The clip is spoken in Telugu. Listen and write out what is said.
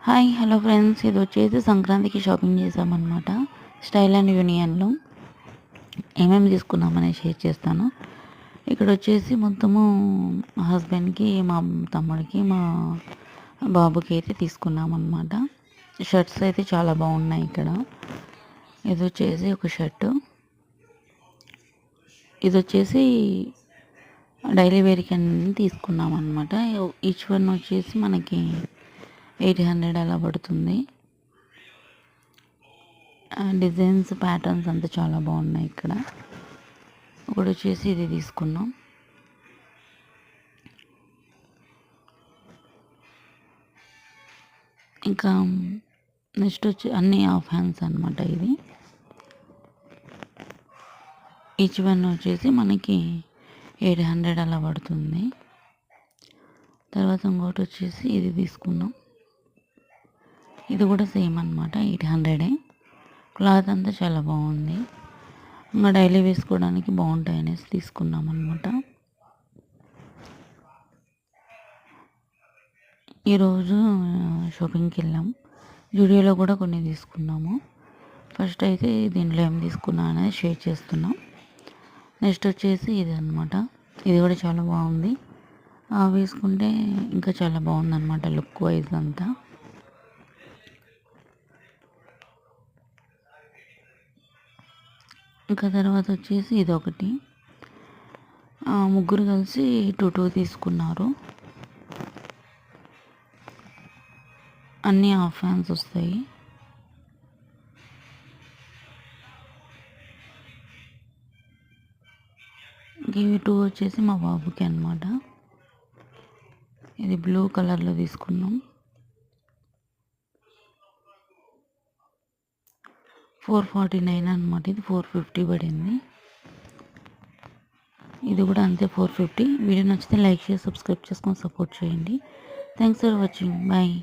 హాయ్ హలో ఫ్రెండ్స్, ఇది వచ్చేసి సంక్రాంతికి షాపింగ్ చేసామన్నమాట. స్టైల్ అండ్ యూనియన్లో ఏమేమి తీసుకున్నామని షేర్ చేస్తాను. ఇక్కడ వచ్చేసి మొత్తము మా హస్బెండ్కి, మా తమ్ముడికి, మా బాబుకి అయితే తీసుకున్నామన్నమాట. షర్ట్స్ అయితే చాలా బాగున్నాయి ఇక్కడ. ఇది వచ్చేసి ఒక షర్టు, ఇది వచ్చేసి డైలీ వేర్కి అన్ని తీసుకున్నాం అనమాట. ఈచ్ వన్ వచ్చేసి మనకి 800 అలా పడుతుంది. డిజైన్స్ ప్యాటర్న్స్ అంతా చాలా బాగున్నాయి ఇక్కడ. ఒకటి వచ్చేసి ఇది తీసుకున్నాం. ఇంకా నెక్స్ట్ వచ్చి అన్ని హాఫ్ హ్యాండ్స్ అనమాట. ఇది ఈచ్ వన్ వచ్చేసి మనకి 800 అలా పడుతుంది. తర్వాత ఇంకోటి వచ్చేసి ఇది తీసుకున్నాం. ఇది కూడా సేమ్ అనమాట, 800. క్లాత్ అంతా చాలా బాగుంది. ఇంకా డైలీ వేసుకోవడానికి బాగుంటాయి అనేసి తీసుకున్నాం అనమాట. ఈరోజు షాపింగ్కి వెళ్ళాం. జూడియోలో కూడా కొన్ని తీసుకున్నాము. ఫస్ట్ అయితే దీంట్లో ఏం తీసుకున్నా అనేది షేర్ చేస్తున్నాం. నెక్స్ట్ వచ్చేసి ఇది అనమాట. ఇది కూడా చాలా బాగుంది. వేసుకుంటే ఇంకా చాలా బాగుంది అనమాట, లుక్ వైజ్ అంతా. ఇంకా తర్వాత వచ్చేసి ఇది ఒకటి, ముగ్గురు కలిసి 2 తీసుకున్నారు. అన్నీ హాఫ్ హ్యాండ్స్ వస్తాయి. ఇవి 2 వచ్చేసి మా బాబుకి అనమాట. ఇది బ్లూ కలర్లో తీసుకున్నాం. 449 అనమాట. ఇది 450 పడింది. ఇది కూడా అంతే, 450. వీడియో నచ్చితే లైక్ చేసి సబ్స్క్రైబ్ చేసుకొని సపోర్ట్ చేయండి. Thanks for watching. బాయ్.